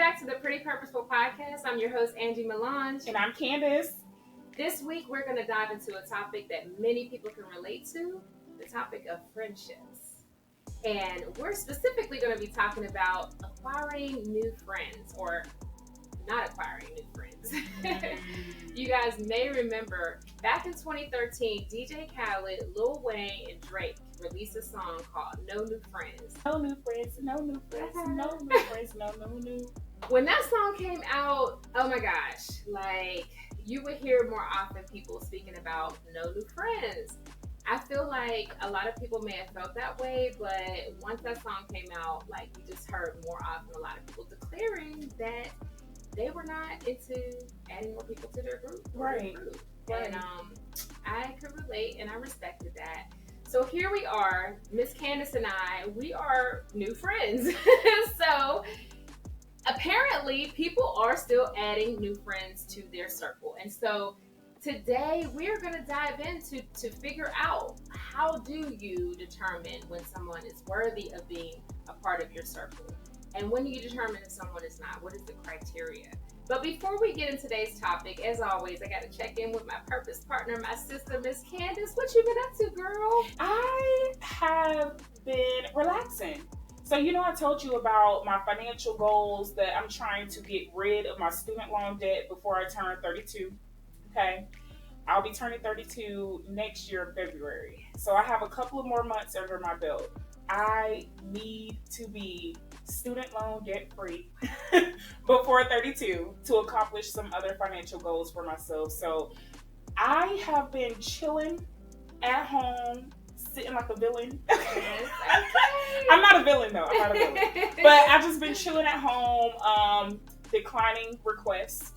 back to the Pretty Purposeful Podcast. I'm your host, Angie Melange. And I'm Candace. This week, we're going to dive into a topic that many people can relate to, the topic of friendships. And we're specifically going to be talking about acquiring new friends, or not acquiring new friends. You guys may remember back in 2013, DJ Khaled, Lil Wayne, and Drake released a song called No New Friends. No new friends, no new friends, no new friends, no new. When that song came out, oh my gosh, like you would hear more often people speaking about no new friends. I feel like a lot of people may have felt that way, but once that song came out, like you just heard more often a lot of people declaring that they were not into adding more people to their group. Right. And I could relate and I respected that. So here we are, Miss Candace and I, we are new friends. So apparently people are still adding new friends to their circle. And so today we're going to dive into to figure out, how do you determine when someone is worthy of being a part of your circle? And when do you determine if someone is not? What is the criteria? But before we get into today's topic, as always, I got to check in with my purpose partner, my sister, Miss Candace. What you been up to, girl? I have been relaxing. So, I told you about my financial goals, that I'm trying to get rid of my student loan debt before I turn 32. Okay. I'll be turning 32 next year in February. So I have a couple of more months under my belt. I need to be student loan debt free before 32 to accomplish some other financial goals for myself. So I have been chilling at home, sitting like a villain. Yes, okay. I'm not a villain though. I'm not a villain. But I've just been chilling at home, declining requests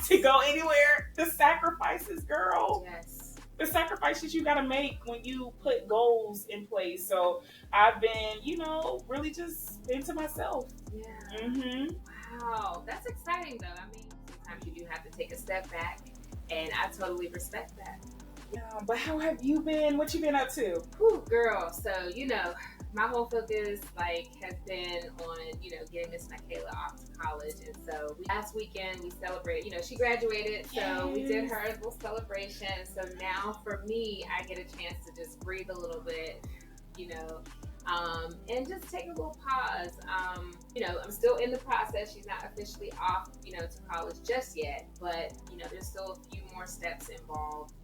to go anywhere. The sacrifices, girl. Yes. The sacrifices you gotta make when you put goals in place. So I've been, really just into myself. Yeah. Mm-hmm. Wow. That's exciting though. I mean, sometimes you do have to take a step back, and I totally respect that. Yeah, but how have you been? What you been up to? Whew, girl. So, my whole focus has been on, getting Miss Michaela off to college. And so last weekend we celebrated, she graduated. So we did her little celebration. So now for me, I get a chance to just breathe a little bit, and just take a little pause. I'm still in the process. She's not officially off, to college just yet, but, there's still a few more steps involved.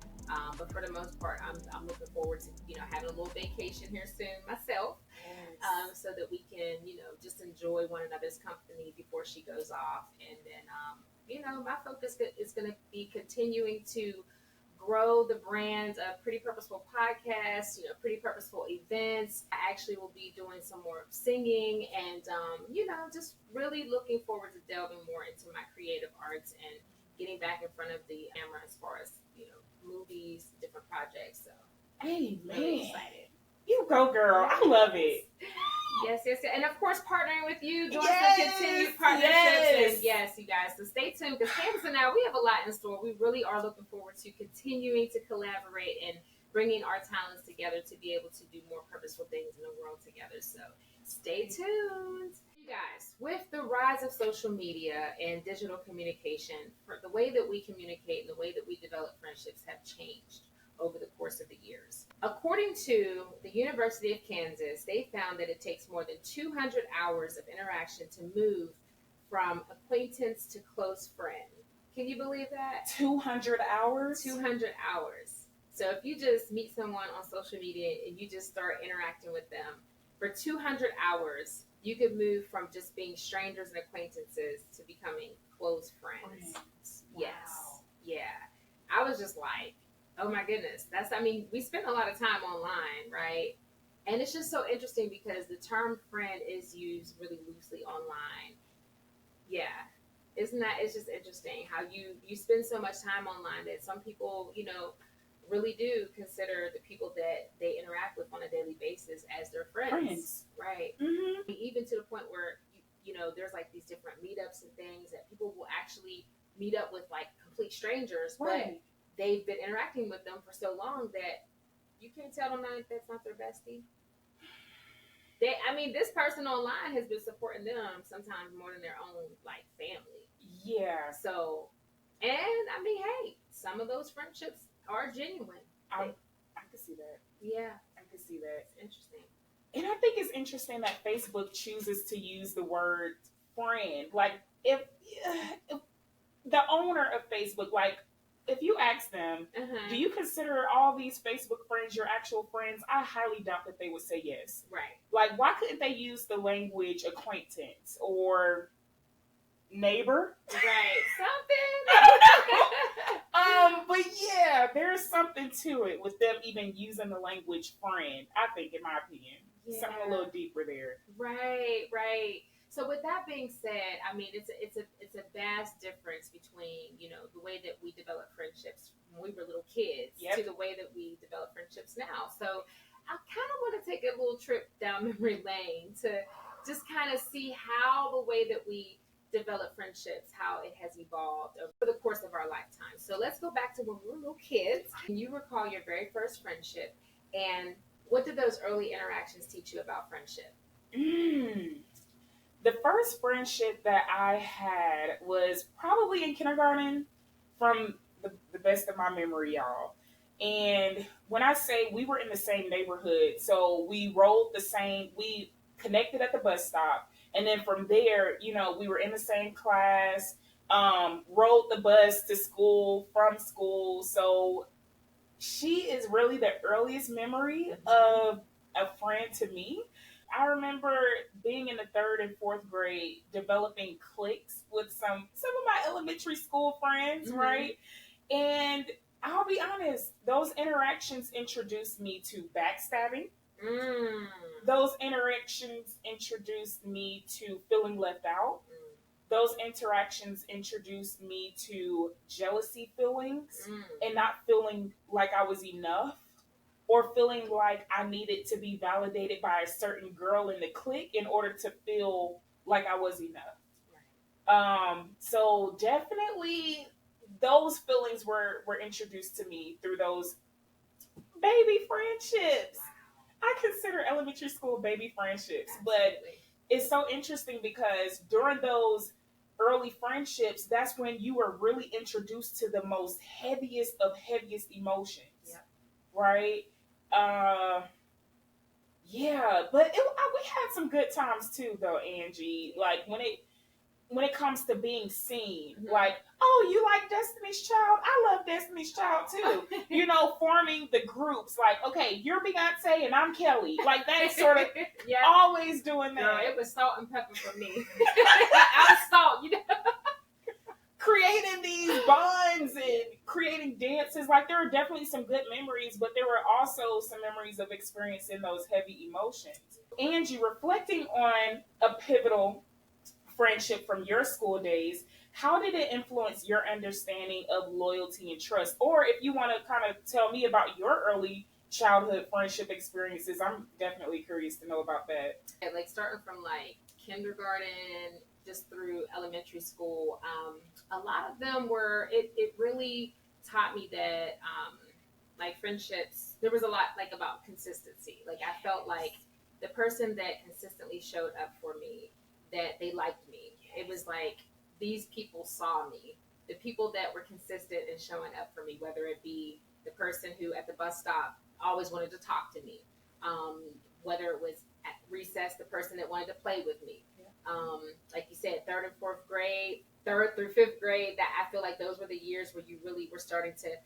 But for the most part, I'm looking forward to, having a little vacation here soon myself, so that we can, just enjoy one another's company before she goes off. And then, my focus is going to be continuing to grow the brand of Pretty Purposeful Podcasts, Pretty Purposeful events. I actually will be doing some more singing and, just really looking forward to delving more into my creative arts and getting back in front of the camera as far as, movies, different projects. So, Amen. Really excited. You go, girl. I love it. Yes. And of course, partnering with you, doing Yes, some continued partnerships. yes. And yes, you guys, so stay tuned, because Candace and I, we have a lot in store. We really are looking forward to continuing to collaborate and bringing our talents together to be able to do more purposeful things in the world together. So stay tuned. You guys, with the rise of social media and digital communication, the way that we communicate and the way that we develop friendships have changed over the course of the years. According to the University of Kansas, they found that it takes more than 200 hours of interaction to move from acquaintance to close friend. Can you believe that? 200 hours? 200 hours. So if you just meet someone on social media and you just start interacting with them, for 200 hours, you could move from just being strangers and acquaintances to becoming close friends. Wow. Yes. Yeah. I was just like, oh my goodness. We spend a lot of time online, right? And it's just so interesting because the term friend is used really loosely online. Yeah. It's just interesting how you spend so much time online that some people, really do consider the people that they interact with on a daily basis as their friends. Right? Mm-hmm. Even to the point where, there's these different meetups and things that people will actually meet up with complete strangers, Right. but they've been interacting with them for so long that you can't tell them that's not their bestie. This person online has been supporting them sometimes more than their own like family. Yeah. So, and hey, some of those friendships are genuine. I can see that. Yeah, I can see that. it's interesting. And I think it's interesting that Facebook chooses to use the word friend. Like, if the owner of Facebook, like, if you ask them, do you consider all these Facebook friends your actual friends? I highly doubt that they would say yes. Right. Like, why couldn't they use the language acquaintance or neighbor? Right. Something. I don't know. But yeah, there's something to it with them even using the language friend, I think, in my opinion. Yeah. Something a little deeper there. Right, right. So with that being said, it's a vast difference between, the way that we develop friendships when we were little kids to the way that we develop friendships now. So I kind of want to take a little trip down memory lane to just kind of see how the way that we develop friendships, how it has evolved over the course of our lifetime. So let's go back to when we were little kids. Can you recall your very first friendship, and what did those early interactions teach you about friendship? The first friendship that I had was probably in kindergarten, from the best of my memory, y'all. And when I say we were in the same neighborhood, so we we connected at the bus stop. And then from there, we were in the same class, rode the bus to school, from school. So she is really the earliest memory of a friend to me. I remember being in the 3rd and 4th grade, developing cliques with some of my elementary school friends, right? And I'll be honest, those interactions introduced me to backstabbing. Those interactions introduced me to feeling left out. Those interactions introduced me to jealousy feelings and not feeling like I was enough, or feeling like I needed to be validated by a certain girl in the clique in order to feel like I was enough. So definitely those feelings were introduced to me through those baby friendships. I consider elementary school baby friendships, but it's so interesting because during those early friendships, that's when you were really introduced to the most heaviest of heaviest emotions, right? Yeah, but we had some good times too, though, Angie. Like when it comes to being seen, like, oh, you like Destiny's Child? I love Destiny's Child too. Forming the groups, like, okay, you're Beyonce and I'm Kelly. Like that sort of always doing that. No, it was salt and pepper for me. I was salt, Creating these bonds and creating dances. Like there were definitely some good memories, but there were also some memories of experiencing those heavy emotions. Angie, reflecting on a pivotal friendship from your school days, how did it influence your understanding of loyalty and trust? Or if you want to kind of tell me about your early childhood friendship experiences, I'm definitely curious to know about that. Like starting from like kindergarten just through elementary school, a lot of them were, it really taught me that like friendships, there was a lot like about consistency. Like I felt like the person that consistently showed up for me, that they liked me. It was like these people saw me. The people that were consistent in showing up for me, whether it be the person who at the bus stop always wanted to talk to me, whether it was at recess, the person that wanted to play with me. Like you said, 3rd and 4th grade, 3rd through 5th grade, that I feel like those were the years where you really were starting to,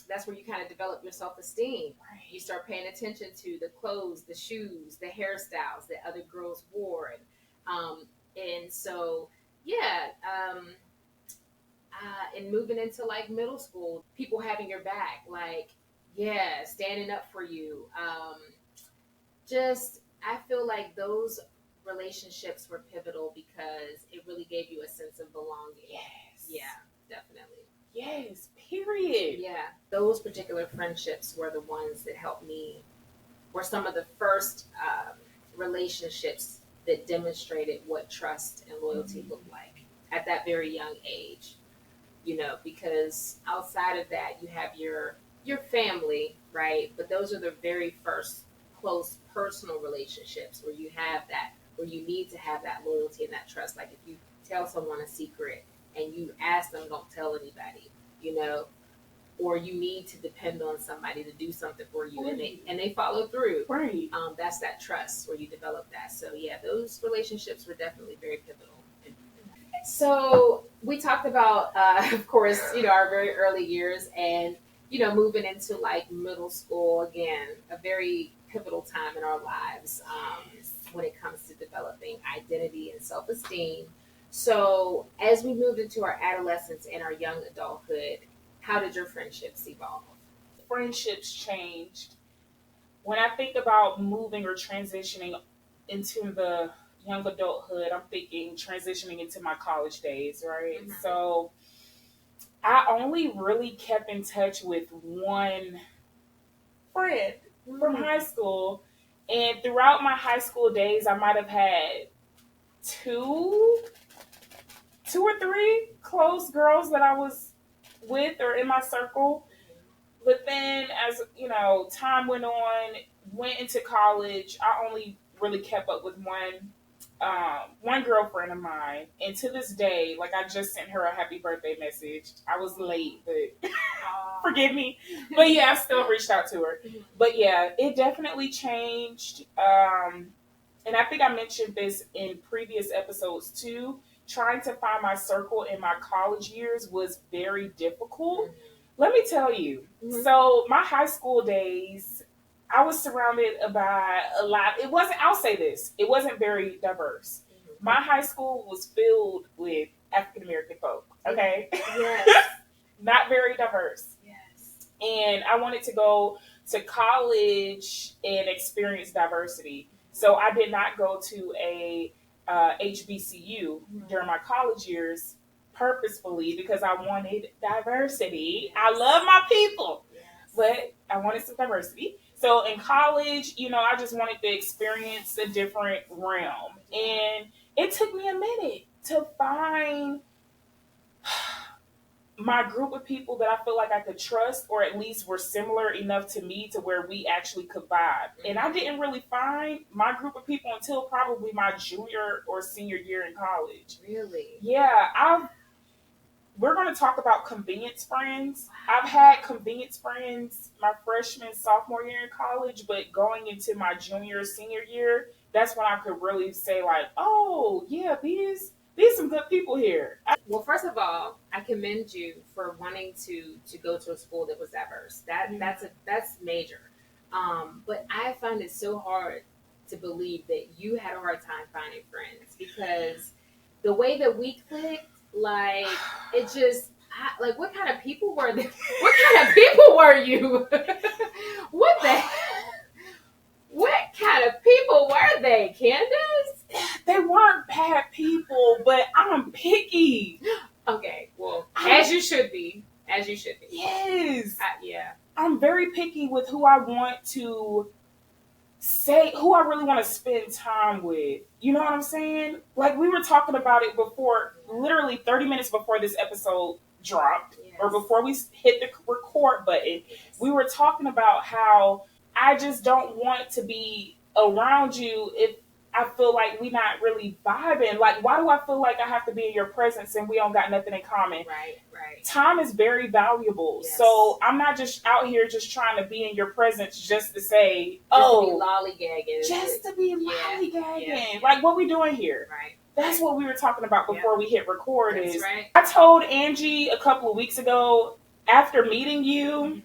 that's where you kind of develop your self-esteem. Right. You start paying attention to the clothes, the shoes, the hairstyles that other girls wore. And so, and moving into like middle school, people having your back, like, standing up for you. I feel like those relationships were pivotal because it really gave you a sense of belonging. Yes. Yeah, definitely. Yes, period. Yeah, those particular friendships were the ones that helped me, were some of the first relationships that demonstrated what trust and loyalty looked like at that very young age. Because outside of that, you have your family, right? But those are the very first close personal relationships where you have that, where you need to have that loyalty and that trust. Like if you tell someone a secret and you ask them, don't tell anybody, you know, or you need to depend on somebody to do something for you, and they follow through. Right. That's that trust where you develop that. So yeah, those relationships were definitely very pivotal. So we talked about, of course, our very early years, and moving into like middle school again, a very pivotal time in our lives when it comes to developing identity and self-esteem. So as we moved into our adolescence and our young adulthood, how did your friendships evolve? Friendships changed. When I think about moving or transitioning into the young adulthood, I'm thinking transitioning into my college days, right? Mm-hmm. So I only really kept in touch with one friend from high school. And throughout my high school days, I might have had two or three close girls that I was with or in my circle. But then as, time went on, went into college, I only really kept up with one girlfriend of mine. And to this day, like I just sent her a happy birthday message. I was late, but forgive me. But yeah, I still reached out to her. But yeah, it definitely changed. And I think I mentioned this in previous episodes too. Trying to find my circle in my college years was very difficult. Let me tell you. So my high school days, I was surrounded by a lot. I'll say this, it wasn't very diverse. My high school was filled with African American folk. Okay. Yes. Not very diverse. Yes. And I wanted to go to college and experience diversity. So I did not go to a HBCU during my college years purposefully because I wanted diversity. Yes. I love my people, yes, but I wanted some diversity. So in college, I just wanted to experience a different realm. And it took me a minute to find my group of people that I feel like I could trust, or at least were similar enough to me to where we actually could vibe. And I didn't really find my group of people until probably my junior or senior year in college. Really? Yeah, we're going to talk about convenience friends. I've had convenience friends my freshman, sophomore year in college, but going into my junior, senior year, that's when I could really say like, oh yeah, these some good people here. Well, first of all, I commend you for wanting to go to a school that was diverse. That's major. But I find it so hard to believe that you had a hard time finding friends because the way that we clicked, like it just like what kind of people were they? What kind of people were you? What kind of people were they, Candace? They weren't bad people, but I'm picky. Okay, well, as you should be. As you should be. Yes. Yeah. I'm very picky with who I want to who I really want to spend time with. You know what I'm saying? Like we were talking about it before, literally 30 minutes before this episode dropped, yes, or before we hit the record button. Yes. We were talking about how I just don't want to be around you if I feel like we not really vibing. Like, why do I feel like I have to be in your presence and we don't got nothing in common? Right. Time is very valuable. Yes. So I'm not just out here just trying to be in your presence just to say, to be lollygagging. Just to be lollygagging. Yeah. Like, what we doing here? Right. That's what we were talking about before we hit record. That's right. I told Angie a couple of weeks ago, after meeting you,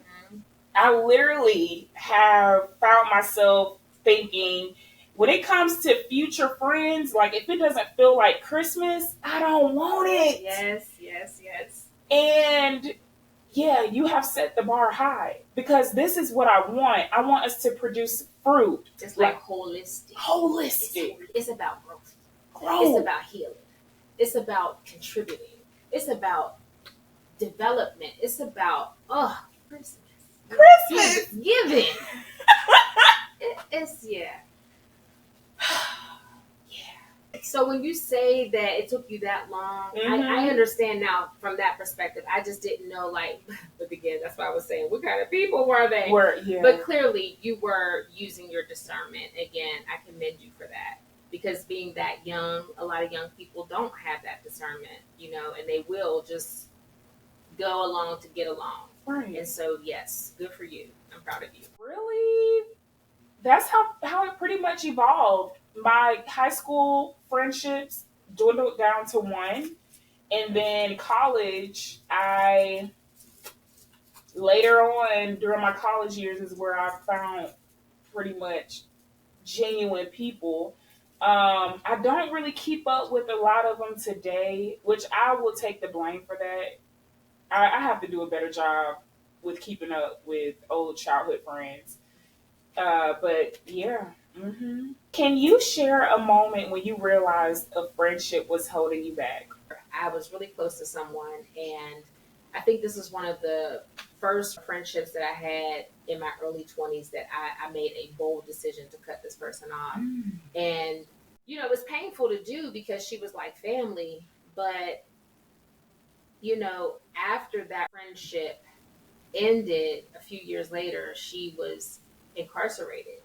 I literally have found myself thinking, when it comes to future friends, like if it doesn't feel like Christmas, I don't want it. Yes. And yeah, you have set the bar high because this is what I want. I want us to produce fruit. It's like holistic. It's about growth. It's about healing. It's about contributing. It's about development. It's about Christmas. Giving. It's So when you say that it took you that long, I understand now from that perspective. I just didn't know, like, but again, that's why I was saying, what kind of people were they? But clearly, you were using your discernment. Again, I commend you for that, because being that young, a lot of young people don't have that discernment, and they will just go along to get along. Right. And so, yes, good for you. I'm proud of you. Really? That's how it pretty much evolved. My high school friendships dwindled down to one. And then college, later on during my college years is where I found pretty much genuine people. I don't really keep up with a lot of them today, which I will take the blame for that. I have to do a better job with keeping up with old childhood friends. But yeah. Can you share a moment when you realized a friendship was holding you back? I was really close to someone, and I think this is one of the first friendships that I had in my early 20s that I made a bold decision to cut this person off. And, it was painful to do because she was like family, but, after that friendship ended a few years later, she was incarcerated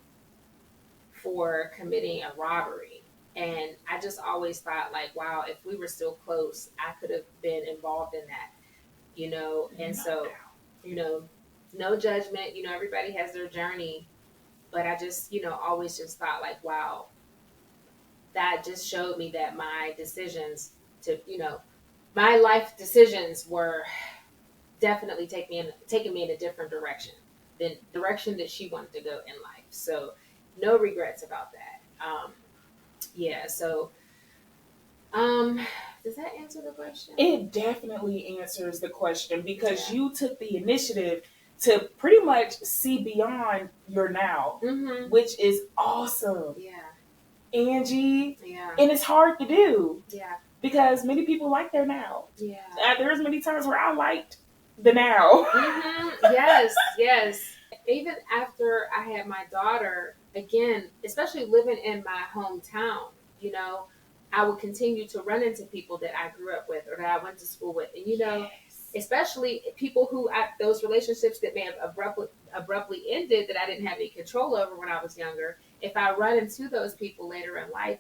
for committing a robbery. And I just always thought, like, wow, if we were still close, I could have been involved in that, And so, no judgment, everybody has their journey. But I just, always just thought, like, wow, that just showed me that my decisions my life decisions were definitely taking me in a different direction than direction that she wanted to go in life. So no regrets about that. Yeah. So, does that answer the question? It definitely answers the question because you took the initiative to pretty much see beyond your now, which is awesome. Yeah. Angie. Yeah. And it's hard to do. Yeah. Because many people like their now. Yeah. There's many times where I liked the now. Yes, yes. Even after I had my daughter, again, especially living in my hometown, I would continue to run into people that I grew up with or that I went to school with. And, especially people who, those relationships that may have abruptly ended that I didn't have any control over when I was younger, if I run into those people later in life,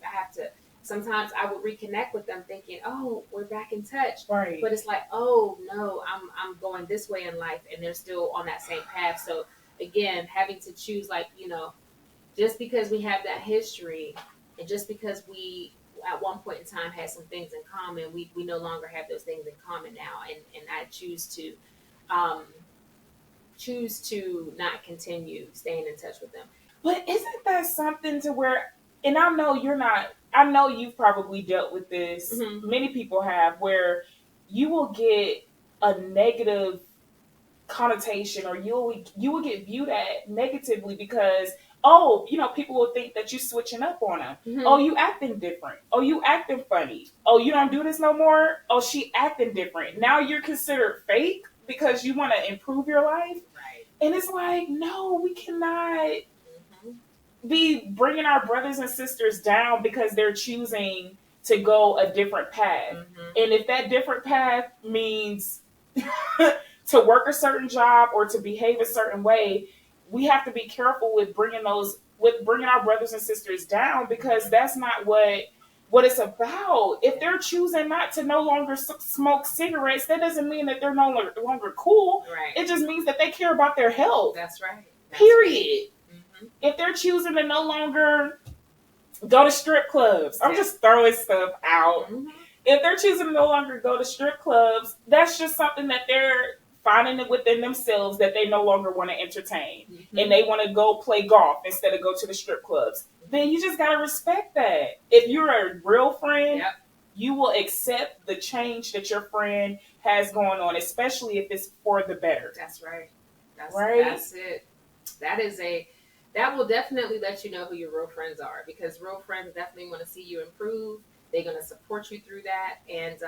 sometimes I would reconnect with them thinking, oh, we're back in touch. Right. But it's like, oh, no, I'm going this way in life, and they're still on that same path. So, again, having to choose, like, just because we have that history and just because we, at one point in time, had some things in common, we no longer have those things in common now. And I choose to not continue staying in touch with them. But isn't that something to where, and I know you're not, I know you've probably dealt with this. Many people have, where you will get a negative connotation or you will get viewed at negatively because, people will think that you're switching up on them. Oh, you acting different. Oh, you acting funny. Oh, you don't do this no more. Oh, she acting different. Now you're considered fake because you want to improve your life. Right. And it's like, no, we cannot be bringing our brothers and sisters down because they're choosing to go a different path. And if that different path means to work a certain job or to behave a certain way, we have to be careful with bringing our brothers and sisters down because that's not what it's about. If they're choosing not to no longer smoke cigarettes, that doesn't mean that they're no longer cool. Right. It just means that they care about their health. That's right. Period. If they're choosing to no longer go to strip clubs, I'm just throwing stuff out. If they're choosing to no longer go to strip clubs, that's just something that they're finding it within themselves that they no longer want to entertain. And they want to go play golf instead of go to the strip clubs. Then you just got to respect that. If you're a real friend, you will accept the change that your friend has going on, especially if it's for the better. That's right. That's it. That will definitely let you know who your real friends are, because real friends definitely want to see you improve. They're going to support you through that. And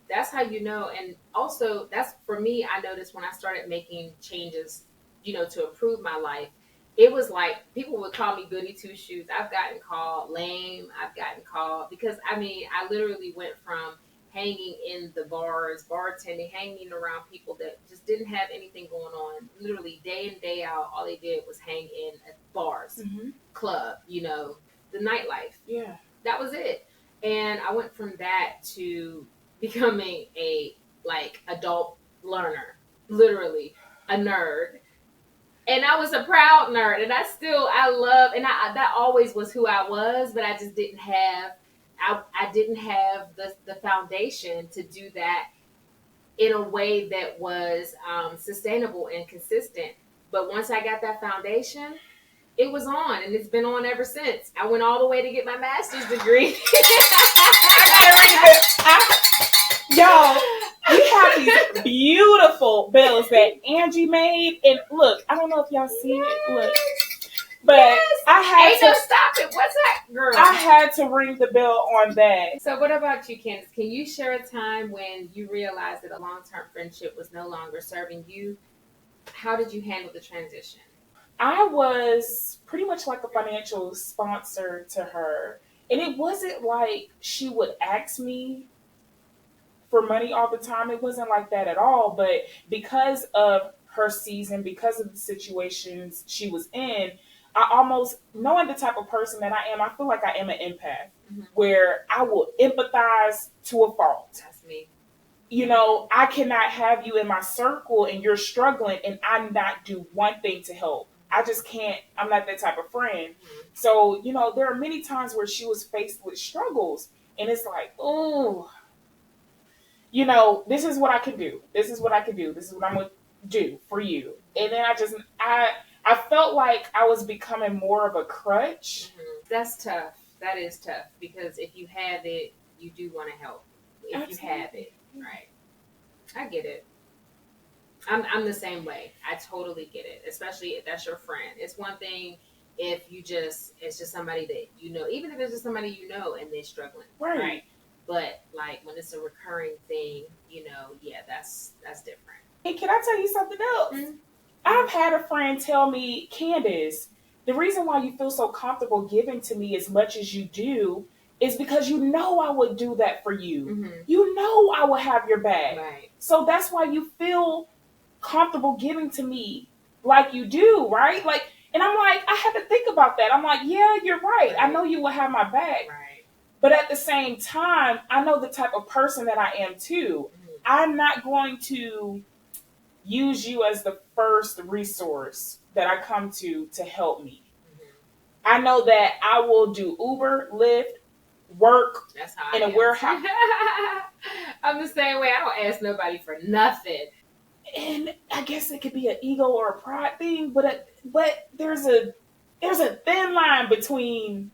that's how you know. And also, that's for me, I noticed when I started making changes, to improve my life, it was like people would call me goody two shoes. I've gotten called lame. I've gotten called because I mean I literally went from hanging in the bars, bartending, hanging around people that just didn't have anything going on. Literally day in day out, all they did was hang in at bars, club, the nightlife. Yeah, that was it. And I went from that to becoming a like adult learner, literally a nerd. And I was a proud nerd, and I love, and that always was who I was, but I just didn't have, I didn't have the foundation to do that in a way that was sustainable and consistent. But once I got that foundation, it was on, and it's been on ever since. I went all the way to get my master's degree. Y'all, we have these beautiful bells that Angie made, and look, I don't know if y'all see it, look, but I had Ain't no stop it. What's that, girl? I had to ring the bell on that. So what about you, Candace? Can you share a time when you realized that a long-term friendship was no longer serving you? How did you handle the transition? I was pretty much like a financial sponsor to her. And it wasn't like she would ask me for money all the time. It wasn't like that at all. But because of her season, because of the situations she was in, I almost, knowing the type of person that I am, I feel like I am an empath, where I will empathize to a fault. That's me. I cannot have you in my circle and you're struggling and I not do one thing to help. I just can't. I'm not that type of friend. So, there are many times where she was faced with struggles and it's like, oh, this is what I can do. This is what I can do. This is what I'm going to do for you. And then I felt like I was becoming more of a crutch. That's tough. That is tough because if you have it, you do want to help. If Absolutely. You have it, right? I get it. I'm the same way. I totally get it, especially if that's your friend. It's one thing if it's just somebody that even if it's just somebody and they're struggling, right? But like when it's a recurring thing, yeah, that's different. And can I tell you something else? Mm-hmm. I've had a friend tell me, Candace, the reason why you feel so comfortable giving to me as much as you do is because I would do that for you. Mm-hmm. I would have your back. Right. So that's why you feel comfortable giving to me like you do, right? And I'm like, I had to think about that. I'm like, yeah, you're right. I know you will have my back. Right. But at the same time, I know the type of person that I am too. Mm-hmm. I'm not going to use you as the first resource that I come to help me. Mm-hmm. I know that I will do Uber, Lyft, work in a warehouse. I'm the same way. I don't ask nobody for nothing. And I guess it could be an ego or a pride thing, but there's a thin line between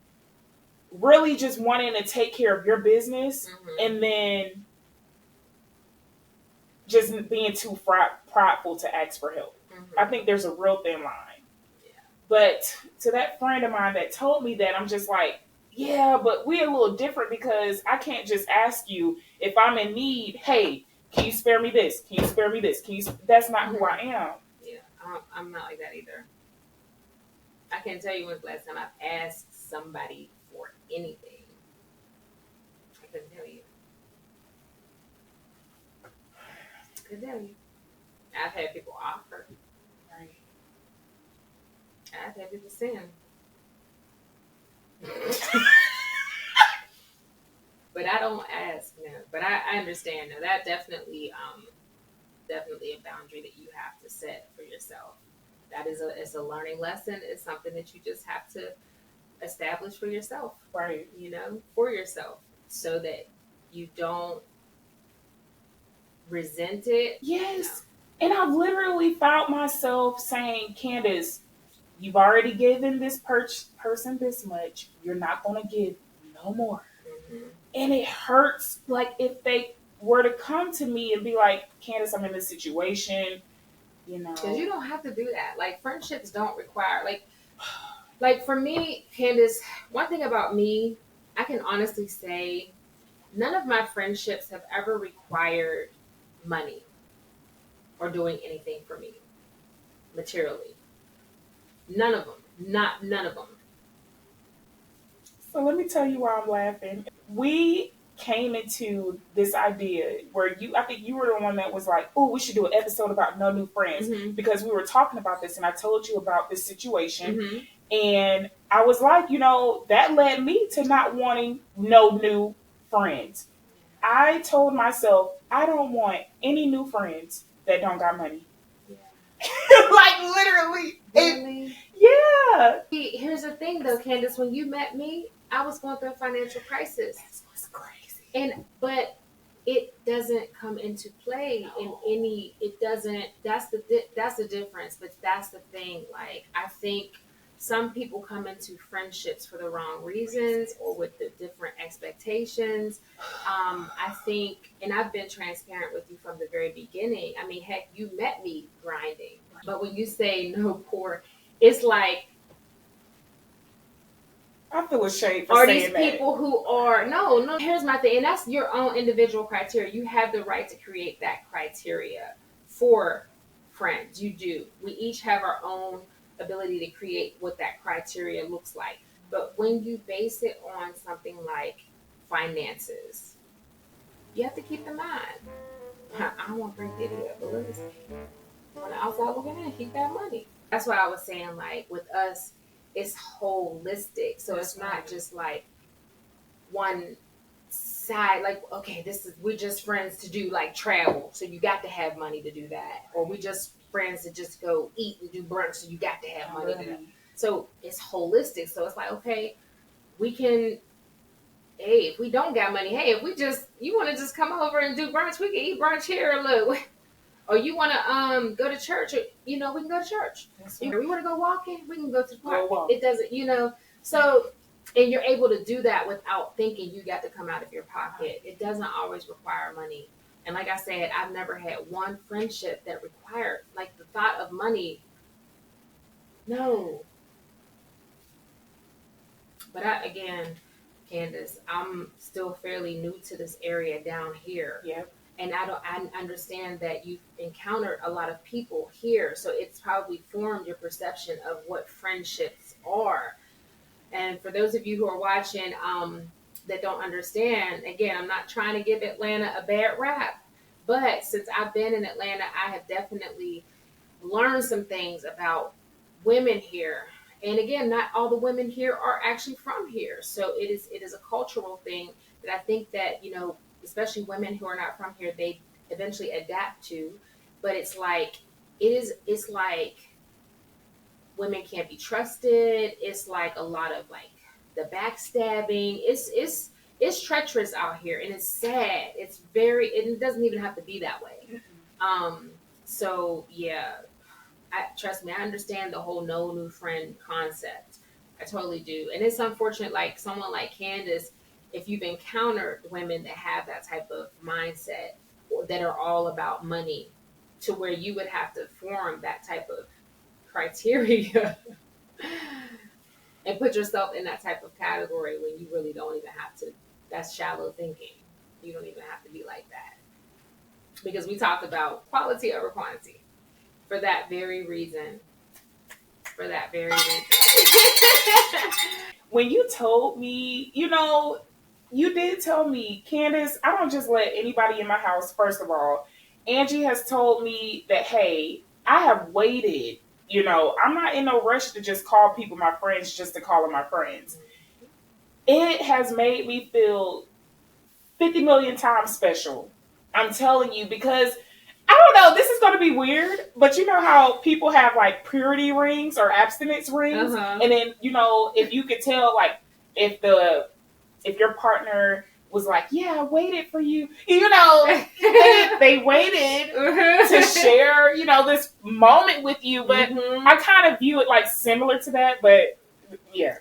really just wanting to take care of your business and then just being too prideful to ask for help. I think there's a real thin line. Yeah. But to that friend of mine that told me that, I'm just like, yeah, but we're a little different because I can't just ask you if I'm in need, hey, can you spare me this? Can you spare me this? That's not who I am. Yeah, I'm not like that either. I can't tell you when's the last time I've asked somebody for anything. I couldn't tell you. I've had people offer. Right. I've had people send. But I don't ask now. But I understand now. That definitely a boundary that you have to set for yourself. That is it's a learning lesson. It's something that you just have to establish for yourself. Right. For yourself. So that you don't resent it. Yes. And I've literally found myself saying, Candace, you've already given this person this much. You're not going to give no more. Mm-hmm. And it hurts. Like if they were to come to me and be like, Candace, I'm in this situation, Because you don't have to do that. Like friendships don't require, like for me, Candace, one thing about me, I can honestly say none of my friendships have ever required money or doing anything for me materially. None of them. Not none of them. So let me tell you why I'm laughing. We came into this idea where I think you were the one that was like, oh, we should do an episode about no new friends Mm-hmm. because we were talking about this and I told you about this situation. Mm-hmm. And I was like, that led me to not wanting no new friends. I told myself, I don't want any new friends that don't got money. Yeah. Like literally. Really? Yeah. Here's the thing though, Candace, when you met me, I was going through a financial crisis. This was crazy. But it doesn't come into play in any, it doesn't, that's the difference. But that's the thing. Like, I think some people come into friendships for the wrong reasons or with the different expectations. I think, and I've been transparent with you from the very beginning. I mean, heck, you met me grinding. But when you say no poor, it's like, I feel ashamed for are saying these people who are no, here's my thing, and that's your own individual criteria. You have the right to create that criteria for friends. You do. We each have our own ability to create what that criteria looks like. But when you base it on something like finances, you have to keep in mind, I don't want to bring Diddy up, but let's on the outside looking in, keep that money. That's why I was saying, like, with us, it's holistic. So it's not just like one side, like, okay, we're just friends to do like travel, so you got to have money to do that. Or we just friends to just go eat and do brunch, so you got to have money to do that. So it's holistic. So it's like, okay, we can, hey, if we don't got money, hey, if you want to just come over and do brunch, we can eat brunch here. Look, or you want to go to church, or, we can go to church. Right. We want to go walking, we can go to the park. It doesn't, so, and you're able to do that without thinking you got to come out of your pocket. It doesn't always require money. And like I said, I've never had one friendship that required, like, the thought of money. No. But again, Candace, I'm still fairly new to this area down here. Yeah. And I understand that you've encountered a lot of people here, so it's probably formed your perception of what friendships are. And for those of you who are watching that don't understand, again, I'm not trying to give Atlanta a bad rap, but since I've been in Atlanta, I have definitely learned some things about women here. And again, not all the women here are actually from here, so it is a cultural thing that I think that, especially women who are not from here, they eventually adapt to. But it's like women can't be trusted. It's like a lot of like the backstabbing. It's treacherous out here, and it's sad. It doesn't even have to be that way. So yeah, trust me, I understand the whole no new friend concept. I totally do. And it's unfortunate, like someone like Candace, if you've encountered women that have that type of mindset or that are all about money, to where you would have to form that type of criteria and put yourself in that type of category when you really don't even have to. That's shallow thinking. You don't even have to be like that. Because we talked about quality over quantity for that very reason. When you told me, you did tell me, Candace, I don't just let anybody in my house, first of all. Angie has told me that, hey, I have waited. I'm not in no rush to just call people my friends just to call them my friends. It has made me feel 50 million times special. I'm telling you, because I don't know, this is going to be weird, but you know how people have like purity rings or abstinence rings? Uh-huh. And then, if you could tell, like, if your partner was like, yeah, I waited for you, they waited to share, this moment with you. But I kind of view it like similar to that, but yeah.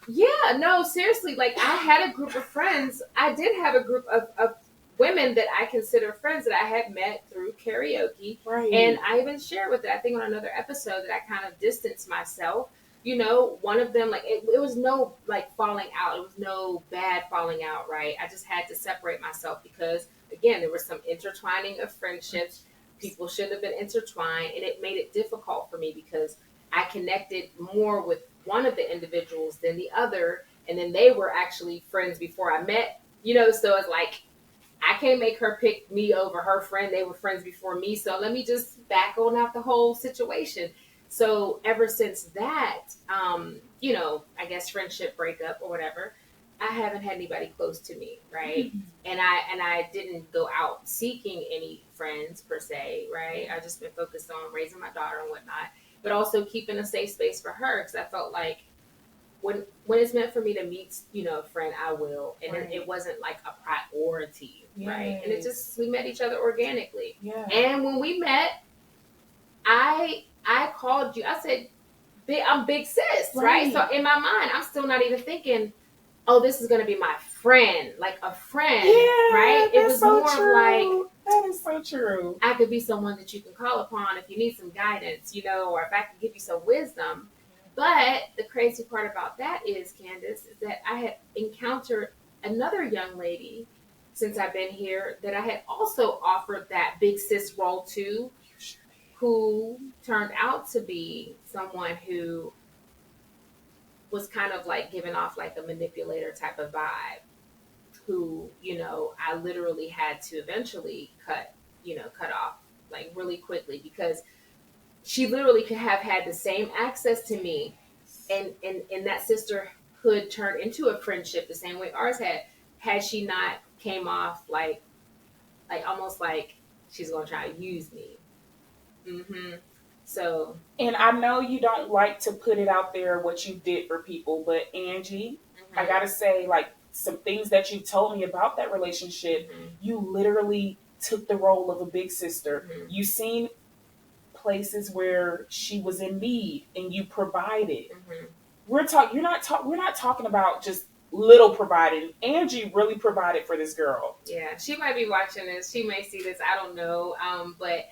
Yeah, no, seriously, like I had a group of friends. I did have a group of women that I consider friends that I had met through karaoke. Right. And I even shared with it, I think on another episode, that I kind of distanced myself. One of them, like, it was no like falling out. It was no bad falling out, right? I just had to separate myself because, again, there was some intertwining of friendships. People should have been intertwined, and it made it difficult for me because I connected more with one of the individuals than the other, and then they were actually friends before I met, so it's like I can't make her pick me over her friend. They were friends before me, so let me just back on out the whole situation. So ever since that, I guess friendship breakup or whatever, I haven't had anybody close to me, right? Mhm. And I didn't go out seeking any friends per se, right? I just been focused on raising my daughter and whatnot, but also keeping a safe space for her because I felt like when it's meant for me to meet, a friend, I will, and Right. it wasn't like a priority, right? And it Yes. just we met each other organically, Yeah. and when we met, I called you. I said, I'm big sis, right? So in my mind, I'm still not even thinking, oh, this is gonna be my friend, like a friend, Yeah, right? It was so more true. of like, that is so true. I could be someone that you can call upon if you need some guidance, or if I can give you some wisdom. But the crazy part about that is, Candace, is that I had encountered another young lady since I've been here that I had also offered that big sis role to, who turned out to be someone who was kind of like giving off like a manipulator type of vibe, who, I literally had to eventually cut off like really quickly because she literally could have had the same access to me, and that sisterhood turned into a friendship the same way ours had she not came off like almost like she's gonna try to use me. So And I know you don't like to put it out there what you did for people, but Angie, I gotta say, like some things that you told me about that relationship, you literally took the role of a big sister. You seen places where she was in need and you provided. We're not talking about just little providing. Angie really provided for this girl. Yeah, she might be watching this. She may see this. I don't know. But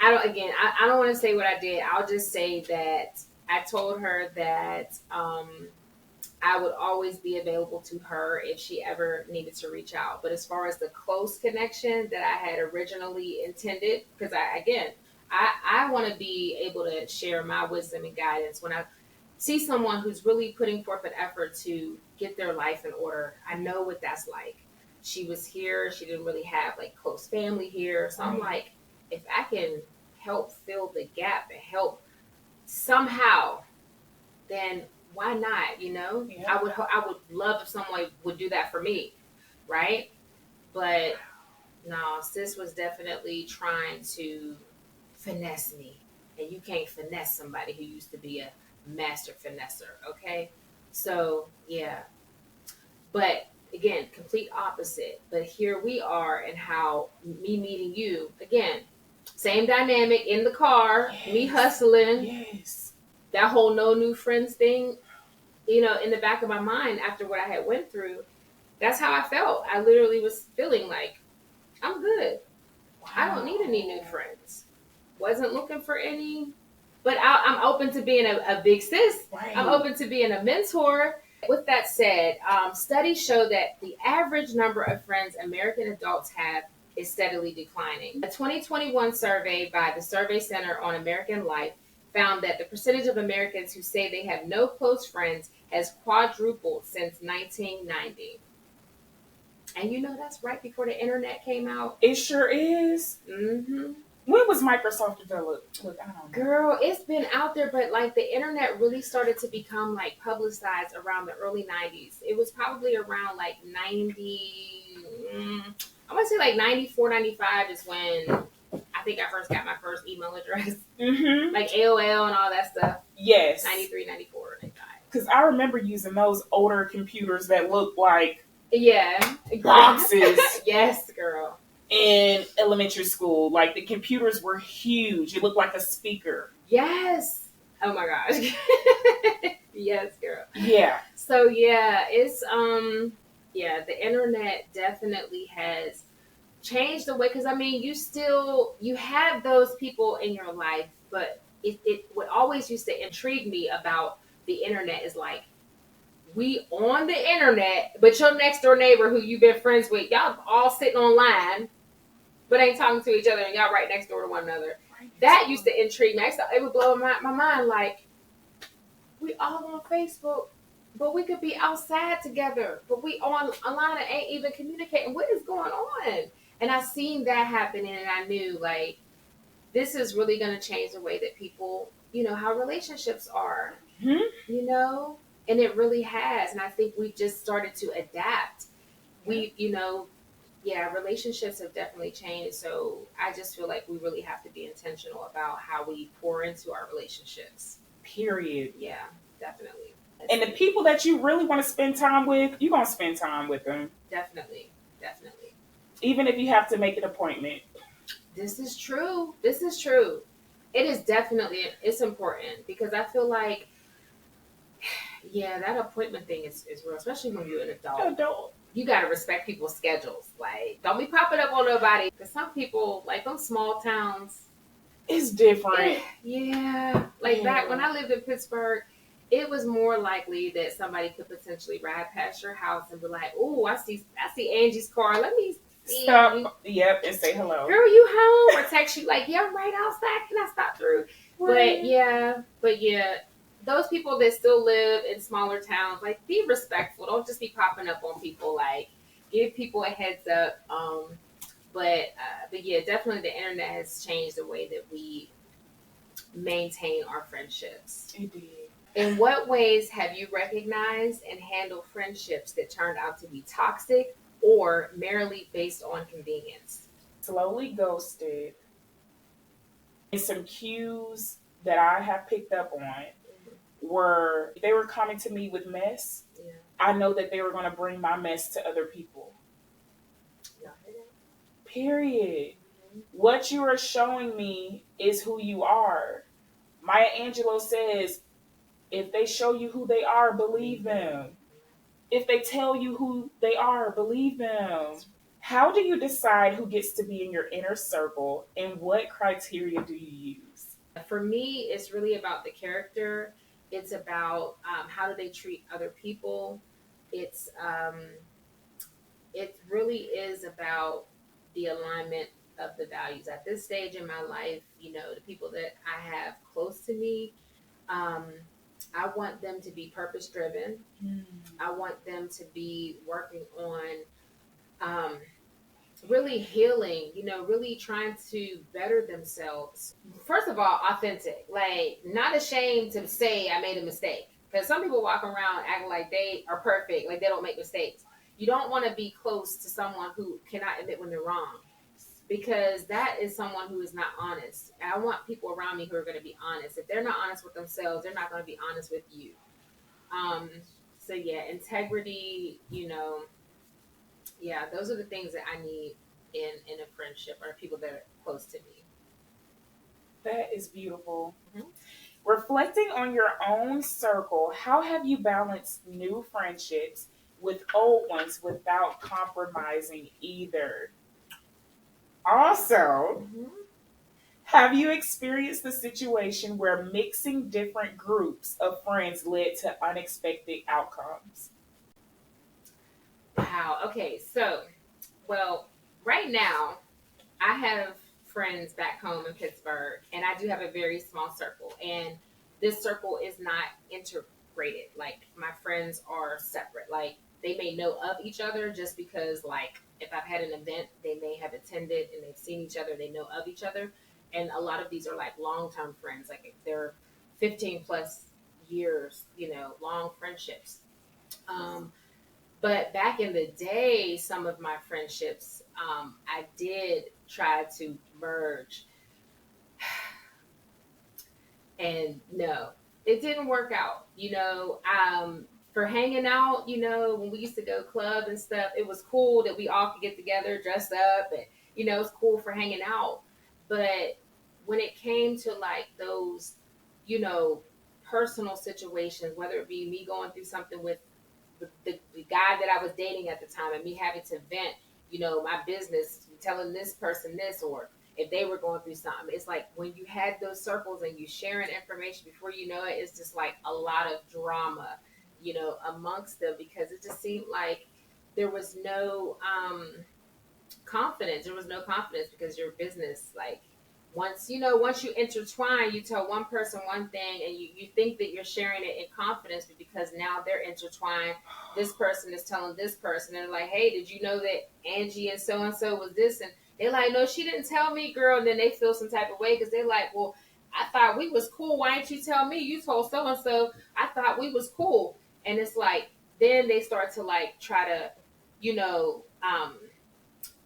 I don't. Again, I don't want to say what I did. I'll just say that I told her that I would always be available to her if she ever needed to reach out. But as far as the close connection that I had originally intended, because I want to be able to share my wisdom and guidance when I see someone who's really putting forth an effort to get their life in order. I know what that's like. She was here. She didn't really have like close family here. So I'm like, if I can help fill the gap and help somehow, then why not? Yeah. I would love if someone would do that for me, right? But no, sis was definitely trying to finesse me, and you can't finesse somebody who used to be a master finesser, okay? So yeah, but again, complete opposite. But here we are, and how me meeting you again, same dynamic in the car, me hustling. Yes. That whole no new friends thing, in the back of my mind after what I had went through, that's how I felt. I literally was feeling like, I'm good. Wow. I don't need any new friends. Wasn't looking for any. But I'm open to being a big sis. Right. I'm open to being a mentor. With that said, studies show that the average number of friends American adults have is steadily declining. A 2021 survey by the Survey Center on American Life found that the percentage of Americans who say they have no close friends has quadrupled since 1990. And that's right before the internet came out. It sure is. When was Microsoft developed? Look, I don't know. Girl, it's been out there, but like the internet really started to become like publicized around the early 90s. It was probably around like 90, I want to say like 94, 95 is when I think I first got my first email address. Like AOL and all that stuff. Yes. 93, 94, 95. Because I remember using those older computers that looked like boxes. Yes, girl. In elementary school, like the computers were huge. It looked like a speaker. Yes. Oh my gosh. Yes, girl. Yeah. So yeah, it's the internet definitely has changed the way, because I mean you have those people in your life, but it what always used to intrigue me about the internet is like, we on the internet, but your next door neighbor who you've been friends with, y'all all sitting online, but ain't talking to each other, and y'all right next door to one another. That used to intrigue me. It would blow my mind. Like, we all on Facebook, but we could be outside together, but we online and ain't even communicating. What is going on? And I seen that happening, and I knew like this is really going to change the way that people, how relationships are, Hmm? and it really has. And I think we just started to adapt. Yeah. Yeah, relationships have definitely changed. So I just feel like we really have to be intentional about how we pour into our relationships. Period. Yeah, definitely. And the people that you really want to spend time with, you're going to spend time with them. Definitely. Even if you have to make an appointment. This is true. It is definitely, it's important because I feel like, yeah, that appointment thing is real, especially when you're an adult. You got to respect people's schedules. Like, don't be popping up on nobody. Because some people, like those small towns, it's different. Yeah. Like back when I lived in Pittsburgh, it was more likely that somebody could potentially ride past your house and be like, "Oh, I see Angie's car. Let me see." Stop. Yep, and say hello. Girl, you home? Or text you like, "Yeah, I'm right outside. Can I stop through?" Right. But yeah, those people that still live in smaller towns, like, be respectful. Don't just be popping up on people. Like, give people a heads up. But yeah, definitely the internet has changed the way that we maintain our friendships. It did. In what ways have you recognized and handled friendships that turned out to be toxic or merely based on convenience? Slowly ghosted. And some cues that I have picked up on were they were coming to me with mess. Yeah. I know that they were going to bring my mess to other people. Yeah. Period. What you are showing me is who you are. Maya Angelou says, if they show you who they are, believe them. If they tell you who they are, believe them. How do you decide who gets to be in your inner circle and what criteria do you use? For me, it's really about the character. It's about how do they treat other people. It really is about the alignment of the values. At this stage in my life, the people that I have close to me, I want them to be purpose driven. I want them to be working on really healing, really trying to better themselves. First of all, authentic, like not ashamed to say I made a mistake. Because some people walk around acting like they are perfect, like they don't make mistakes. You don't want to be close to someone who cannot admit when they're wrong, because that is someone who is not honest. And I want people around me who are going to be honest. If they're not honest with themselves, they're not going to be honest with you. So yeah, integrity, yeah, those are the things that I need in a friendship or people that are close to me. That is beautiful. Mm-hmm. Reflecting on your own circle, how have you balanced new friendships with old ones without compromising either? Also, have you experienced the situation where mixing different groups of friends led to unexpected outcomes? Wow. Okay. So, well, right now, I have friends back home in Pittsburgh, and I do have a very small circle. And this circle is not integrated. Like, my friends are separate. Like, they may know of each other just because, like, if I've had an event, they may have attended and they've seen each other, they know of each other. And a lot of these are like long term friends, like they're 15 plus years, long friendships. But back in the day, some of my friendships, I did try to merge. And no, it didn't work out. For hanging out, when we used to go club and stuff, it was cool that we all could get together, dress up, and, it's cool for hanging out. But when it came to like those, personal situations, whether it be me going through something with the guy that I was dating at the time and me having to vent, my business, telling this person this, or if they were going through something, it's like when you had those circles and you sharing information before you know it, it's just like a lot of drama, amongst them, because it just seemed like there was no confidence. There was no confidence because your business, like, Once you intertwine, you tell one person one thing and you think that you're sharing it in confidence, but because now they're intertwined, this person is telling this person, and like, hey, did you know that Angie and so was this? And they're like, no, she didn't tell me, girl. And then they feel some type of way because they're like, well, I thought we was cool. Why didn't you tell me? You told so and so. I thought we was cool. And it's like, then they start to like try to, you know,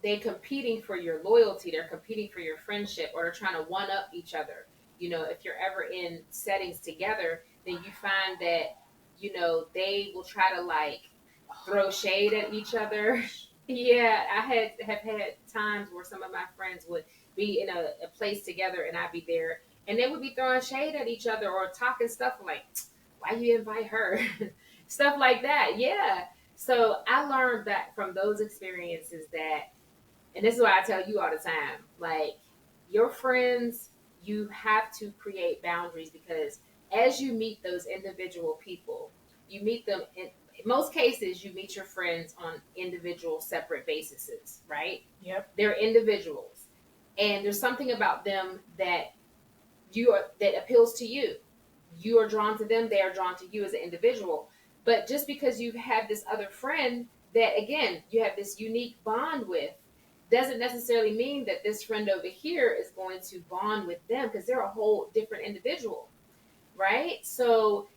they're competing for your loyalty, they're competing for your friendship, or they're trying to one up each other. If you're ever in settings together, then you find that, they will try to like throw shade at each other. Yeah, I have had times where some of my friends would be in a place together and I'd be there and they would be throwing shade at each other or talking stuff like, why you invite her? Stuff like that. Yeah. So I learned that from those experiences that, and this is what I tell you all the time, like your friends, you have to create boundaries because as you meet those individual people, you meet them in most cases, you meet your friends on individual separate bases, right? Yep. They're individuals. And there's something about them that that appeals to you. You are drawn to them, they are drawn to you as an individual. But just because you have this other friend that again you have this unique bond with doesn't necessarily mean that this friend over here is going to bond with them because they're a whole different individual, right? So,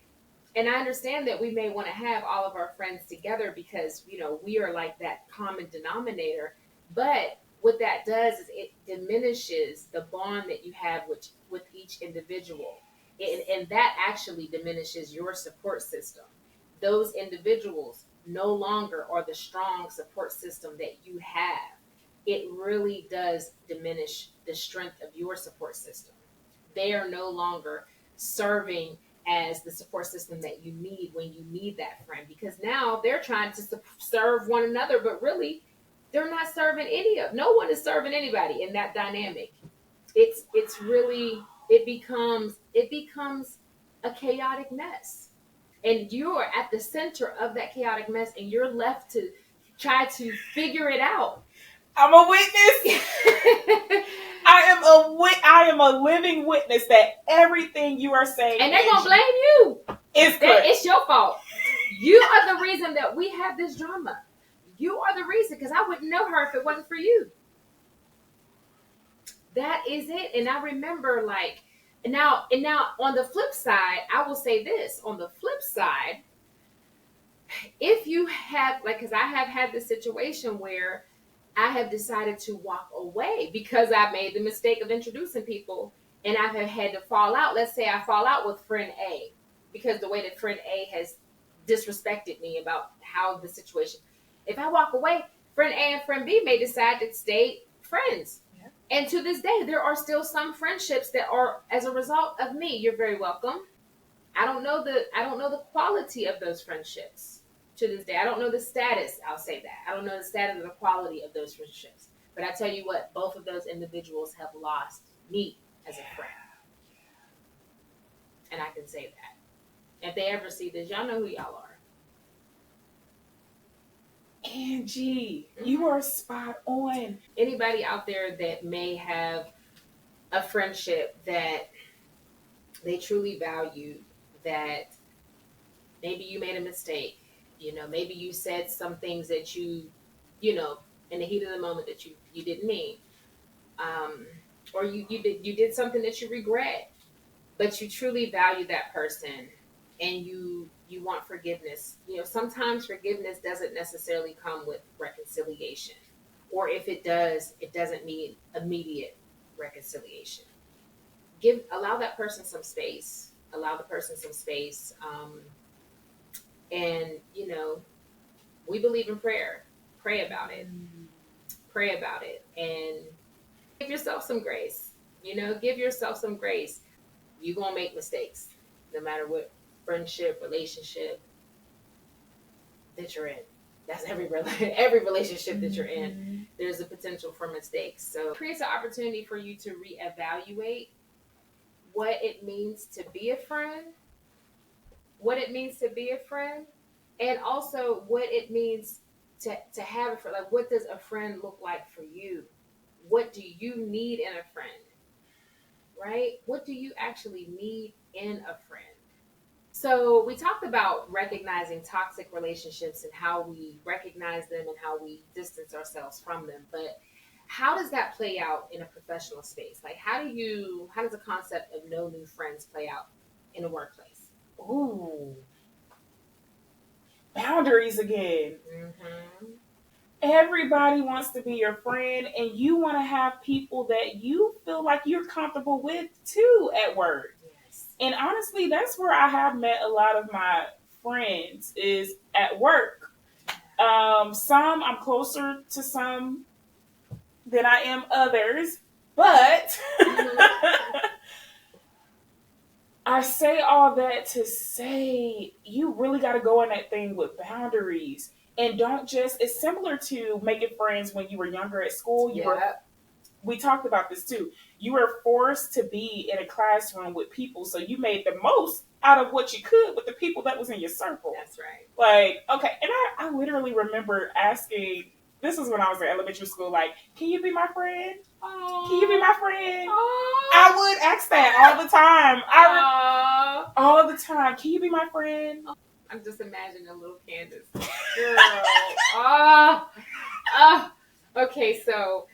and I understand that we may want to have all of our friends together because, we are like that common denominator. But what that does is it diminishes the bond that you have with each individual. And that actually diminishes your support system. Those individuals no longer are the strong support system that you have. It really does diminish the strength of your support system. They are no longer serving as the support system that you need when you need that friend because now they're trying to serve one another, but really they're not serving no one is serving anybody in that dynamic. It's really it becomes a chaotic mess, and you're at the center of that chaotic mess and you're left to try to figure it out. I'm a witness. I am a living witness that everything you are saying, and they're gonna blame you. It's your fault. You are the reason that we have this drama. You are the reason because I wouldn't know her if it wasn't for you. That is it. And I remember like, and now on the flip side, I will say this. On the flip side, if you have like, because I have had this situation where I have decided to walk away because I made the mistake of introducing people and I have had to fall out. Let's say I fall out with friend A because the way that friend A has disrespected me about how the situation. If I walk away, friend A and friend B may decide to stay friends. Yeah. And to this day, there are still some friendships that are as a result of me. You're very welcome. I don't know the quality of those friendships. To this day, I don't know the status. I'll say that. I don't know the status or the quality of those friendships. But I tell you what, both of those individuals have lost me as a friend. And I can say that. If they ever see this, y'all know who y'all are. Angie, you are spot on. Anybody out there that may have a friendship that they truly value, that maybe you made a mistake, maybe you said some things that you in the heat of the moment that you didn't mean, or you did something that you regret, but you truly value that person and you want forgiveness. Sometimes forgiveness doesn't necessarily come with reconciliation, or if it does, it doesn't mean immediate reconciliation. Allow that person some space. Allow the person some space. And we believe in prayer. Pray about it. Pray about it, and give yourself some grace. Give yourself some grace. You're gonna make mistakes, no matter what friendship, relationship that you're in. That's every relationship that you're in. There's a potential for mistakes. So it creates an opportunity for you to reevaluate what it means to be a friend, and also what it means to have a friend. Like, what does a friend look like for you? What do you need in a friend? right? What do you actually need in a friend? So we talked about recognizing toxic relationships and how we recognize them and how we distance ourselves from them. But how does that play out in a professional space? Like how does the concept of no new friends play out in a workplace? Ooh, boundaries again. Mm-hmm. Everybody wants to be your friend, and you want to have people that you feel like you're comfortable with too at work. Yes. And honestly, that's where I have met a lot of my friends is at work. Some I'm closer to some than I am others, but I say all that to say you really got to go in that thing with boundaries. And don't just, it's similar to making friends when you were younger at school. We talked about this too. You were forced to be in a classroom with people, so you made the most out of what you could with the people that was in your circle. That's right. Like, okay, and I literally remember asking, this was when I was in elementary school, like, can you be my friend? Aww. Can you be my friend? Aww. I would ask that all the time. All the time. Can you be my friend? I'm just imagining a little Candace. Girl. Okay, so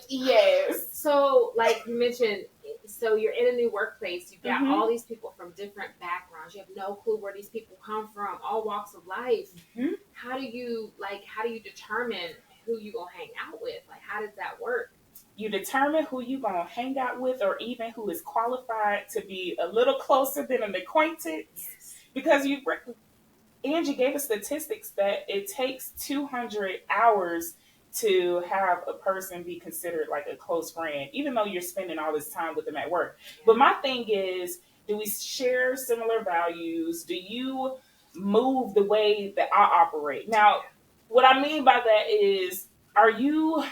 yes. So, like you mentioned, so you're in a new workplace. You've got Mhm. all these people from different backgrounds. You have no clue where these people come from, all walks of life. Mhm. How do you determine who you gonna hang out with? Like, how does that work? You determine who you gonna hang out with, or even who is qualified to be a little closer than an acquaintance. Yes. Because Angie gave us statistics that it takes 200 hours to have a person be considered like a close friend, even though you're spending all this time with them at work. Yeah. But my thing is, do we share similar values? Do you move the way that I operate? Now, what I mean by that is, are you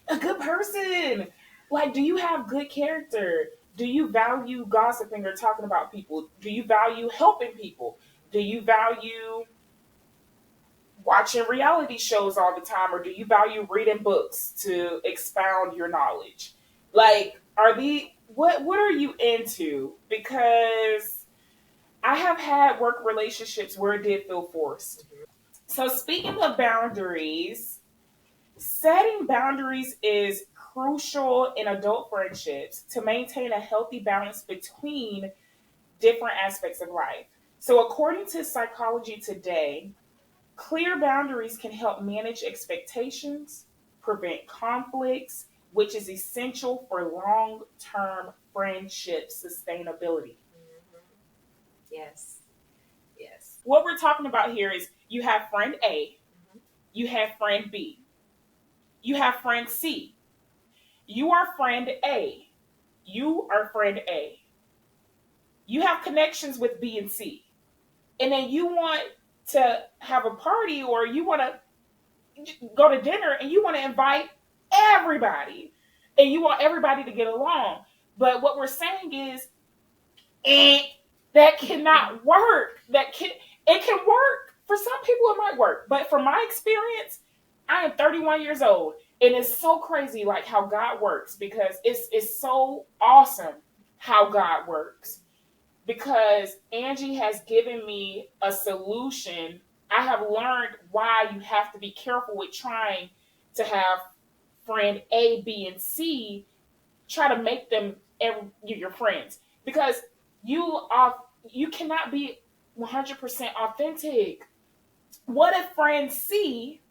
a good person? Like, do you have good character? Do you value gossiping or talking about people? Do you value helping people? Do you value watching reality shows all the time, or do you value reading books to expound your knowledge? Like, what are you into? Because I have had work relationships where it did feel forced. So speaking of boundaries, setting boundaries is crucial in adult friendships to maintain a healthy balance between different aspects of life. So according to Psychology Today, clear boundaries can help manage expectations, prevent conflicts, which is essential for long-term friendship sustainability. Mm-hmm. Yes. Yes. What we're talking about here is you have friend A, Mm-hmm. you have friend B, you have friend C. You are friend A. You are friend A. You have connections with B and C. And then you want to have a party, or you want to go to dinner and you want to invite everybody and you want everybody to get along. But what we're saying is, that cannot work. It can work. For some people it might work. But from my experience, I am 31 years old, and it's so crazy like how God works, because it's so awesome how God works. Because Angie has given me a solution. I have learned why you have to be careful with trying to have friend A, B, and C. Try to make them your friends, because you cannot be 100% authentic. What if friend C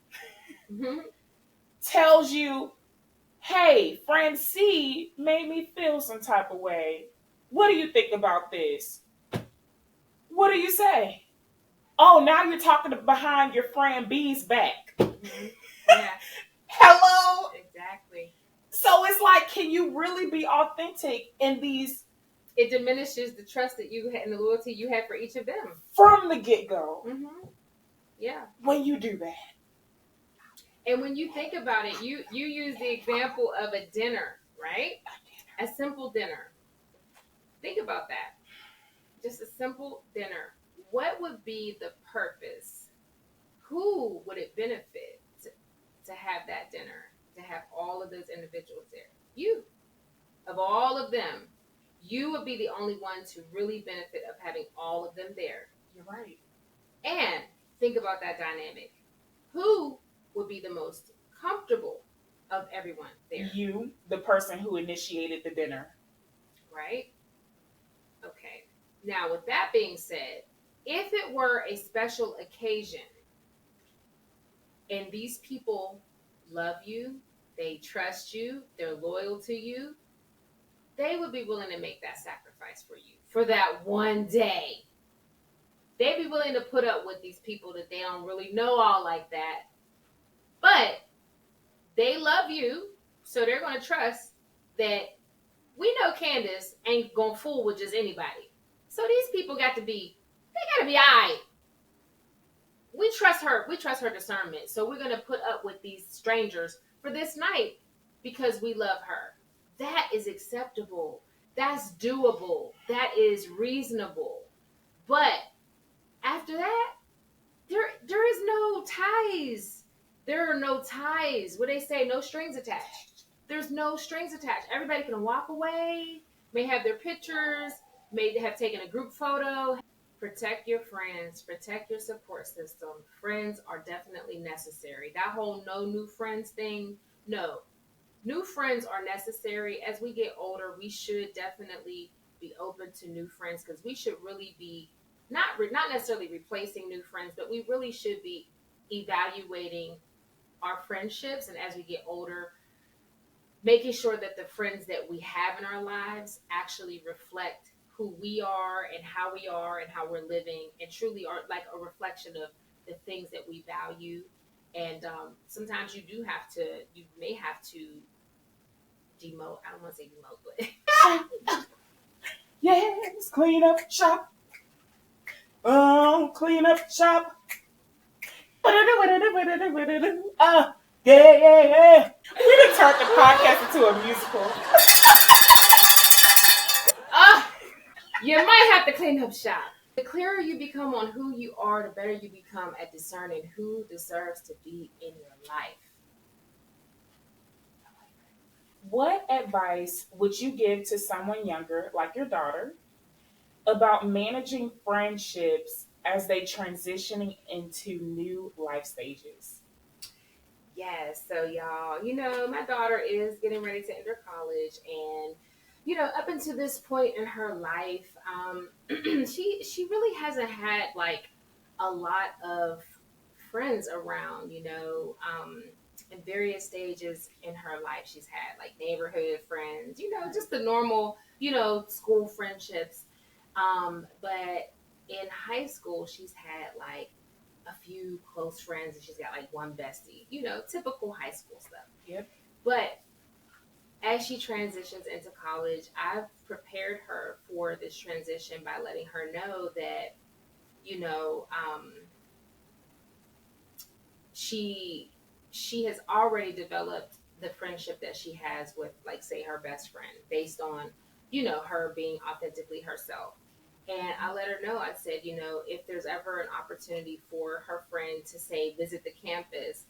tells you, "Hey, friend C made me feel some type of way. What do you think about this?" What do you say? Oh, now you're talking behind your friend B's back. Mm-hmm. Yeah. Hello? Exactly. So it's like, can you really be authentic in these? It diminishes the trust that you had and the loyalty you had for each of them. From the get-go. Mm-hmm. Yeah. When you do that. And when you think about it, you use the example of a dinner, right? A simple dinner. Think about that. Just a simple dinner. What would be the purpose? Who would it benefit to have that dinner? To have all of those individuals there? You. of all of them, you would be the only one to really benefit of having all of them there. You're right. And think about that dynamic. Who would be the most comfortable of everyone there? You, the person who initiated the dinner. Right? Okay. Now, with that being said, if it were a special occasion and these people love you, they trust you, they're loyal to you, they would be willing to make that sacrifice for you for that one day. They'd be willing to put up with these people that they don't really know all like that. But they love you, so they're going to trust that we know Candace ain't going to fool with just anybody. So these people got to be all right. We trust her discernment. So we're going to put up with these strangers for this night because we love her. That is acceptable. That's doable. That is reasonable. But after that, there is no ties. There are no ties. What they say, no strings attached. There's no strings attached. Everybody can walk away, may have their pictures, may have taken a group photo. Protect your friends, protect your support system. Friends are definitely necessary. That whole no new friends thing, no. New friends are necessary. As we get older, we should definitely be open to new friends because we should really be not necessarily replacing new friends, but we really should be evaluating our friendships, and as we get older, making sure that the friends that we have in our lives actually reflect who we are and how we're living, and truly are like a reflection of the things that we value. And sometimes you may have to demote. I don't want to say demote, but Yes, clean up shop. Clean up shop. Yeah. We done turned the podcast into a musical. You might have to clean up shop. The clearer you become on who you are, the better you become at discerning who deserves to be in your life. What advice would you give to someone younger, like your daughter, about managing friendships as they transitioning into new life stages? Yes, so y'all, my daughter is getting ready to enter college, and up until this point in her life, she really hasn't had like a lot of friends around. In various stages in her life, she's had like neighborhood friends, just the normal, school friendships. But in high school, she's had like a few close friends, and she's got like one bestie, typical high school stuff. Yep. But as she transitions into college, I've prepared her for this transition by letting her know that, she has already developed the friendship that she has with, like, say, her best friend based on, her being authentically herself. And I let her know, I said, if there's ever an opportunity for her friend to, say, visit the campus,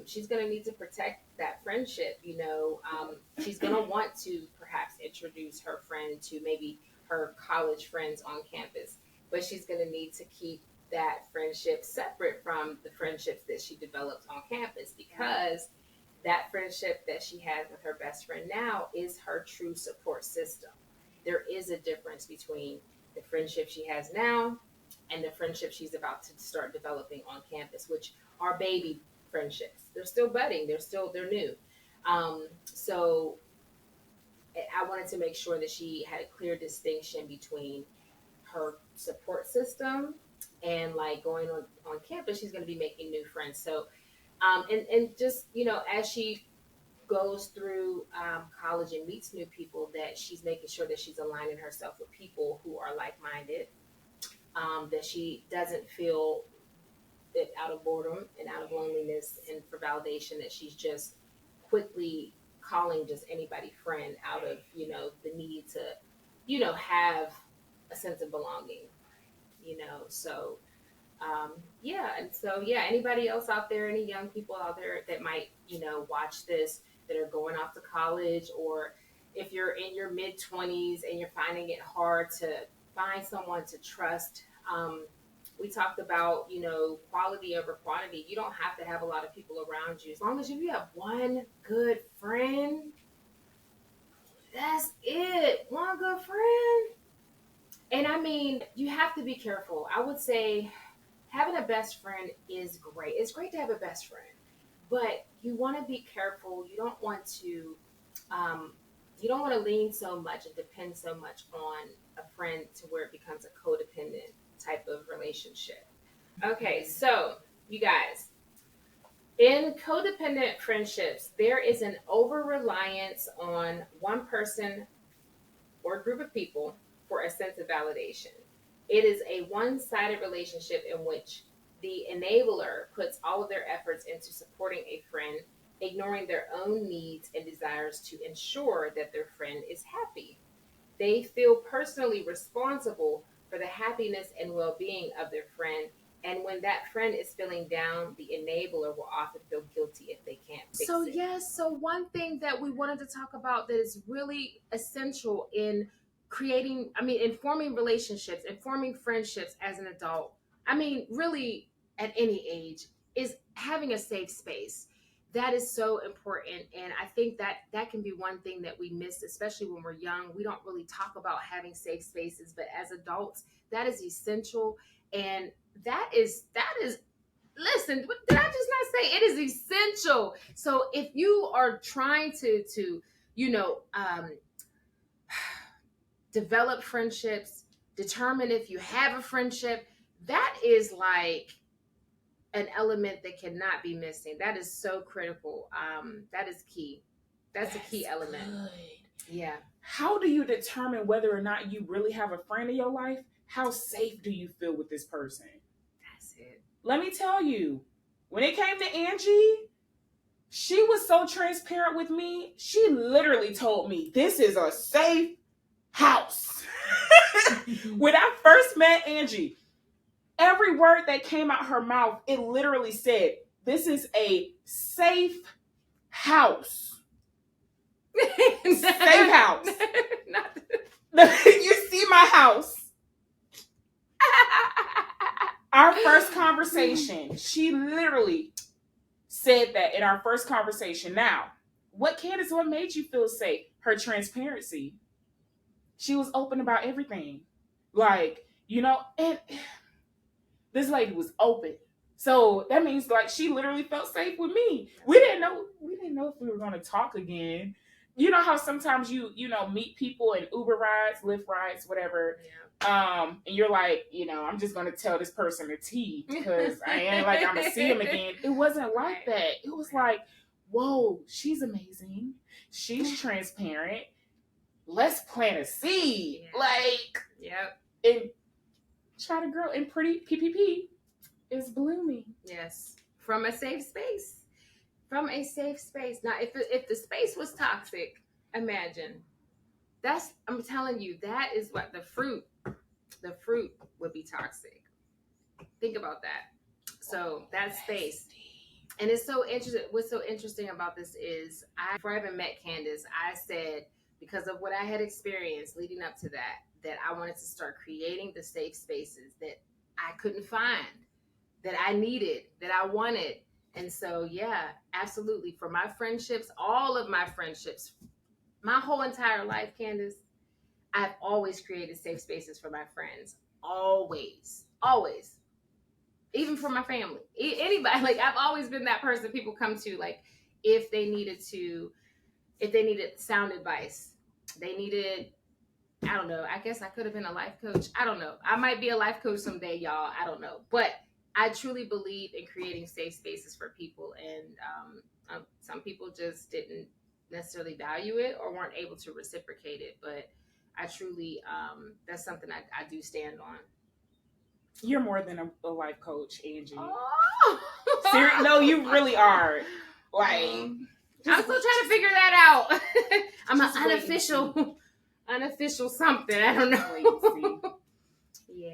she's going to need to protect that friendship. She's going to want to perhaps introduce her friend to maybe her college friends on campus, but she's going to need to keep that friendship separate from the friendships that she develops on campus, because that friendship that she has with her best friend now is her true support system. There is a difference between the friendship she has now and the friendship she's about to start developing on campus, which are baby friendships. They're still budding. They're new. So I wanted to make sure that she had a clear distinction between her support system and, like, going on campus, she's going to be making new friends. So, and just, as she goes through college and meets new people, that she's making sure that she's aligning herself with people who are like-minded, that she doesn't feel it out of boredom and out of loneliness and for validation, that she's just quickly calling just anybody friend out of, the need to, have a sense of belonging, so anybody else out there, any young people out there that might, watch this, that are going off to college, or if you're in your mid 20s and you're finding it hard to find someone to trust. We talked about, quality over quantity. You don't have to have a lot of people around you. As long as you have one good friend, that's it. One good friend. And I mean, you have to be careful. I would say having a best friend is great. It's great to have a best friend, but you want to be careful. Um, you don't want to lean so much and depend so much on a friend to where it becomes a codependent type of relationship. Okay, so you guys, in codependent friendships, there is an over reliance on one person or group of people for a sense of validation. It is a one sided relationship in which the enabler puts all of their efforts into supporting a friend, ignoring their own needs and desires to ensure that their friend is happy. They feel personally responsible for the happiness and well being of their friend. And when that friend is feeling down, the enabler will often feel guilty if they can't fix So, it. yes, so one thing that we wanted to talk about that is really essential in in forming relationships and forming friendships as an adult. I mean, really at any age, is having a safe space. That is so important. And I think that that can be one thing that we miss, especially when we're young. We don't really talk about having safe spaces, but as adults, that is essential. And that is listen, what did I just not say? It is essential. So if you are trying to you know um, develop friendships, determine if you have a friendship, that is like an element that cannot be missing. That is so critical. That is key. That's a key element. Good. Yeah. How do you determine whether or not you really have a friend in your life? How safe do you feel with this person? That's it. Let me tell you, when it came to Angie, she was so transparent with me. She literally told me, this is a safe house. When I first met Angie, every word that came out her mouth, it literally said, this is a safe house. Safe house. You see my house. Our first conversation, she literally said that in our first conversation. Now, what made you feel safe? Her transparency. She was open about everything. Like, and this lady was open. So that means like she literally felt safe with me. We didn't know if we were gonna talk again. You know how sometimes you meet people in Uber rides, Lyft rides, whatever. Yeah. And you're like, I'm just gonna tell this person the tea because I ain't like I'm gonna see him again. It wasn't like that. It was like, whoa, she's amazing. She's transparent. Let's plant a seed. Yeah. Like, Yep. and try to grow and pretty PPP is blooming. Yes. From a safe space. From a safe space. Now, if the space was toxic, imagine. I'm telling you, that is what the fruit would be toxic. Think about that. So that space. And it's so interesting. What's so interesting about this is before I even met Candace, I said, because of what I had experienced leading up to that I wanted to start creating the safe spaces that I couldn't find, that I needed, that I wanted. And so, yeah, absolutely. For my friendships, all of my friendships, my whole entire life, Candace, I've always created safe spaces for my friends. Always. Always. Even for my family. Anybody. Like, I've always been that person people come to, like, if they needed sound advice. They needed, I don't know, I guess I could have been a life coach. I don't know. I might be a life coach someday, y'all. I don't know. But I truly believe in creating safe spaces for people. And some people just didn't necessarily value it or weren't able to reciprocate it. But I truly, that's something I do stand on. You're more than a life coach, Angie. Oh. No, you really are. Like, I'm still trying to figure that out. I'm an unofficial something. I don't know. Yeah,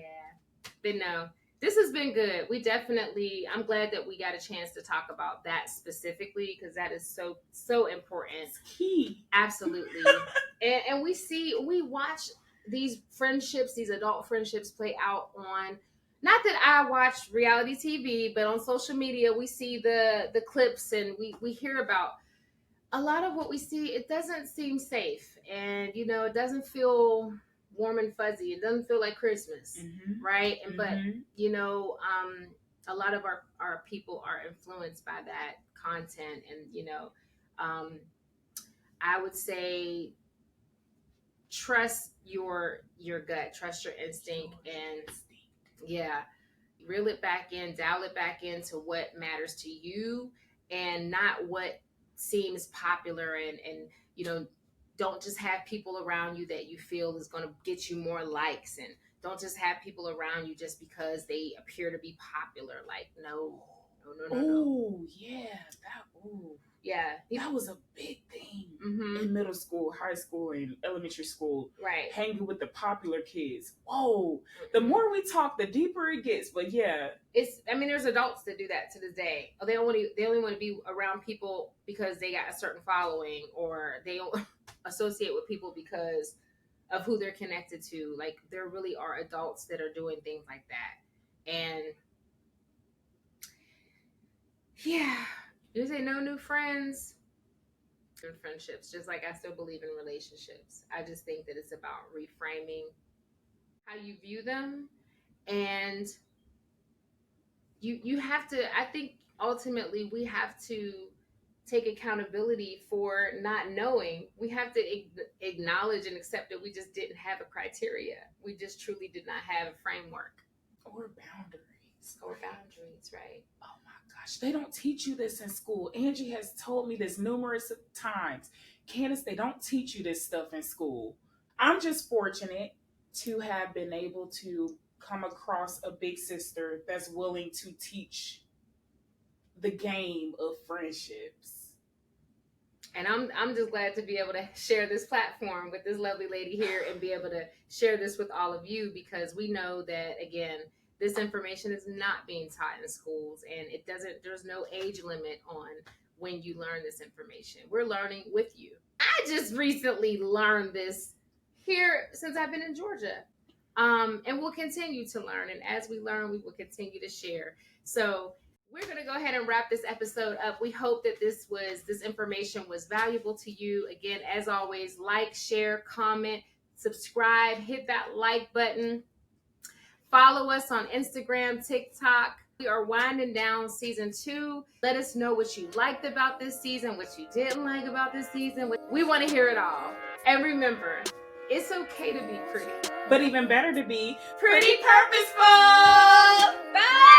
but no, this has been good. I'm glad that we got a chance to talk about that specifically, because that is so important. It's key. Absolutely. and we watch these friendships, these adult friendships play out on, not that I watch reality TV, but on social media, we see the clips, and we hear about a lot of what we see. It doesn't seem safe, and it doesn't feel warm and fuzzy. It doesn't feel like Christmas, right? And but a lot of our people are influenced by that content, and I would say trust your gut, trust your instinct, and reel it back in, dial it back into what matters to you, and not what seems popular, and don't just have people around you that you feel is going to get you more likes, and don't just have people around you just because they appear to be popular. Like, no. Oh yeah, that was a big thing in middle school, high school, and elementary school. Right, hanging with the popular kids. Whoa, the more we talk, the deeper it gets. But yeah, there's adults that do that to this day. They only want to be around people because they got a certain following, or they don't associate with people because of who they're connected to. Like, there really are adults that are doing things like that. And you say no new friends and friendships, just like I still believe in relationships. I just think that it's about reframing how you view them, and you have to, I think ultimately we have to take accountability for not knowing. We have to acknowledge and accept that we just didn't have a criteria. We just truly did not have a framework or boundaries. Right? Oh my gosh, they don't teach you this in school. Angie has told me this numerous times. Candace, they don't teach you this stuff in school. I'm just fortunate to have been able to come across a big sister that's willing to teach the game of friendships. And I'm just glad to be able to share this platform with this lovely lady here, and be able to share this with all of you, because we know that, again, this information is not being taught in schools, and there's no age limit on when you learn this information. We're learning with you. I just recently learned this here since I've been in Georgia. And we'll continue to learn. And as we learn, we will continue to share. So we're going to go ahead and wrap this episode up. We hope that this information was valuable to you. Again, as always, like, share, comment, subscribe, hit that like button. Follow us on Instagram, TikTok. We are winding down season 2. Let us know what you liked about this season, what you didn't like about this season. We want to hear it all. And remember, it's okay to be pretty, but even better to be pretty purposeful. Bye!